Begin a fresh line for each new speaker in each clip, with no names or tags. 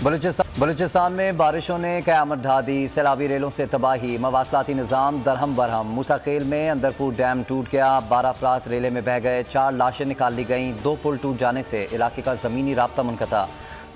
बलूचिस्तान में बारिशों ने क़यामत ढा दी। सैलाबी रेलों से तबाही, मवासलाती निज़ाम दरहम बरहम। मूसाखेल में अंदरपुर डैम टूट गया, 12 अफराद रेले में बह गए, 4 लाशें निकाल ली गईं। 2 पुल टूट जाने से इलाके का ज़मीनी राब्ता मुनक़ता।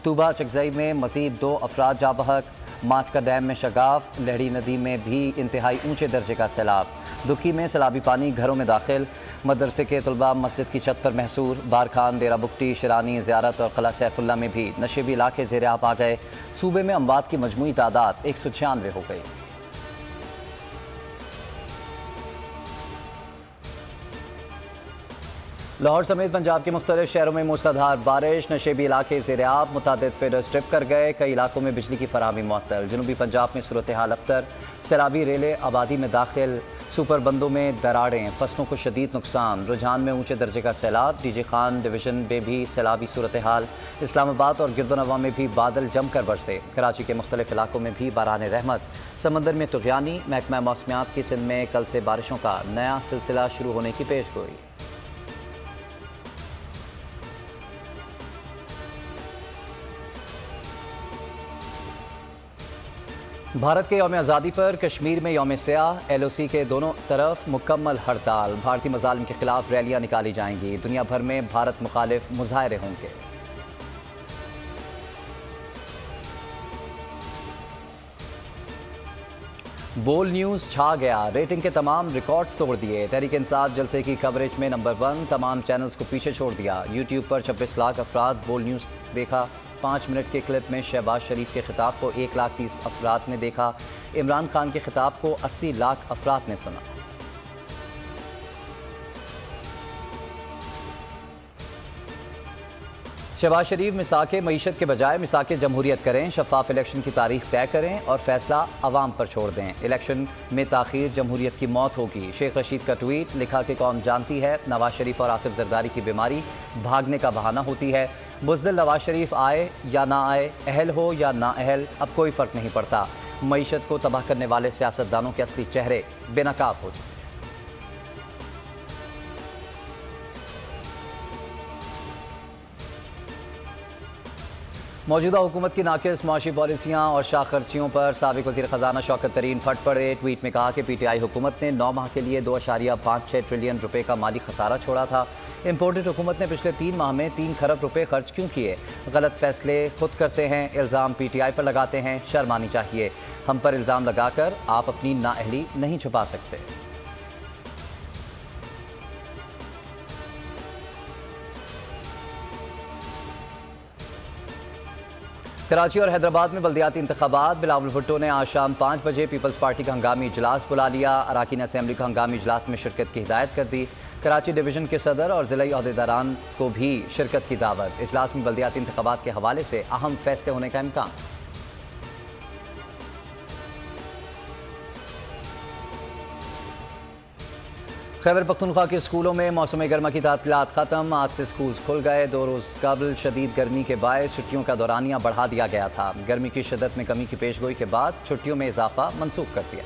तूबा चकजई में मज़ीद 2 अफराद जा बहक। माचका डैम में शगाफ, लहड़ी नदी में भी इंतहाई ऊंचे दर्जे का सैलाब। दुखी में सैलाबी पानी घरों में दाखिल। मदरसे के तलबा मस्जिद की छत पर महसूर। बारखान, देरा बुगटी, शिरानी, ज़ियारत और क़िला सैफुल्ला में भी नशेबी इलाके ज़ेर आब आ गए। सूबे में अमवात की मजमूई तादाद 196 हो गई। लाहौर समेत पंजाब के मुख्तलिफ शहरों में मूसलाधार बारिश, नशेबी इलाके ज़ेर आब, मुतादिद फीडर स्ट्रिप कर गए। कई इलाकों में बिजली की फराहमी मुअत्तल। जनूबी पंजाब में सूरत हाल अबतर। सैलाबी रेले आबादी में दाखिल। सुपर बंदों में दरारें, फसलों को शदीद नुकसान। रुझान में ऊंचे दर्जे का सैलाब। डीजे खान डिवीजन में भी सैलाबी सूरत हाल। इस्लामाबाद और गिरदोनवा में भी बादल जमकर बरसे। कराची के मुख्तलिफ इलाकों में भी बारान रहमत। समंदर में तुग़यानी। महकमा मौसमियात की सिंध में कल से बारिशों का नया सिलसिला शुरू होने की पेशगोई। भारत के यौम आज़ादी पर कश्मीर में यौम सियाह। LOC के दोनों तरफ मुकम्मल हड़ताल। भारतीय मज़ालिम के खिलाफ रैलियां निकाली जाएंगी। दुनिया भर में भारत मुखालिफ मुजाहरे होंगे। बोल न्यूज़ छा गया, रेटिंग के तमाम रिकॉर्ड्स तोड़ दिए। तहरीक इंसाफ जलसे की कवरेज में नंबर 1, तमाम चैनल्स को पीछे छोड़ दिया। यूट्यूब पर 26 लाख अफराद बोल न्यूज़ देखा। 5 मिनट के क्लिप में शहबाज शरीफ के खिताब को 1,30,000 अफराद ने देखा। इमरान खान के खिताब को 80 लाख अफराद ने सुना। शहबाज शरीफ मिसाक मईशत के बजाय मिसाक जमहूरियत करें। शफाफ इलेक्शन की तारीख तय करें और फैसला अवाम पर छोड़ दें। इलेक्शन में ताखीर जमहूरियत की मौत होगी। शेख रशीद का ट्वीट, लिखा कि कौम जानती है नवाज शरीफ और आसिफ जरदारी की बीमारी भागने का बहाना होती है। बुज़दिल नवाज शरीफ आए या ना आए, अहल हो या ना अहल, अब कोई फ़र्क नहीं पड़ता। मईशत को तबाह करने वाले सियासतदानों के असली चेहरे बेनकाब होते। मौजूदा हुकूमत की नाक़िस मुआशी पॉलिसियाँ और शाख खर्चियों पर साबिक़ वज़ीर ख़जाना शौकत तरीन फट पड़े। ट्वीट में कहा कि PTI हुकूमत ने 9 माह के लिए 2.56 ट्रिलियन रुपए का माली खसारा छोड़ा था। इम्पोर्टेड हुकूमत ने पिछले 3 माह में 3 खरब रुपए खर्च क्यों किए? गलत फैसले खुद करते हैं, इल्ज़ाम PTI पर लगाते हैं। शर्म आनी चाहिए। हम पर इल्ज़ाम लगाकर आप अपनी नाअहली नहीं छुपा सकते। कराची और हैदराबाद में बल्दियाती इंतखाबात। बिलावल भुट्टो ने आज शाम 5 बजे पीपल्स पार्टी का हंगामी इजलास बुला लिया। अराकीन असम्बली को हंगामी इजलास में शिरकत की हिदायत कर दी। कराची डिवीजन के सदर और ज़िलाई अहदेदारान को भी शिरकत की दावत। इजलास में बल्दियाती इंतखाबात के हवाले से अहम फैसले होने का इम्कान। खैबर पख्तूनख्वा के स्कूलों में मौसम गर्मा की तातीलात खत्म। आज से स्कूल खुल गए। 2 रोज़ कबल शदीद गर्मी के बायस छुट्टियों का दौरानिया बढ़ा दिया गया था। गर्मी की शिद्दत में कमी की पेशगोई के बाद छुट्टियों में इजाफा मनसूख कर दिया।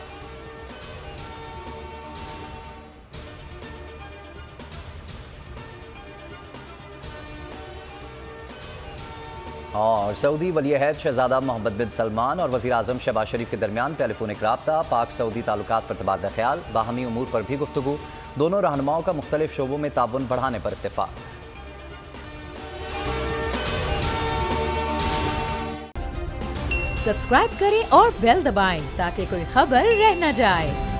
और सऊदी वली-ए-अहद शहजादा मोहम्मद बिन सलमान और वज़ीर आज़म शहबाज शरीफ के दरमियान टेलीफोनिक राब्ता। पाक सऊदी ताल्लुकात पर तबादला ख्याल। बाहमी उमूर पर भी गुफ्तगू। दोनों रहनुमाओं का मुख्तलिफ शोबों में ताउन बढ़ाने पर इत्तेफाक।
सब्सक्राइब करें और बेल दबाएं ताकि कोई खबर रह न जाए।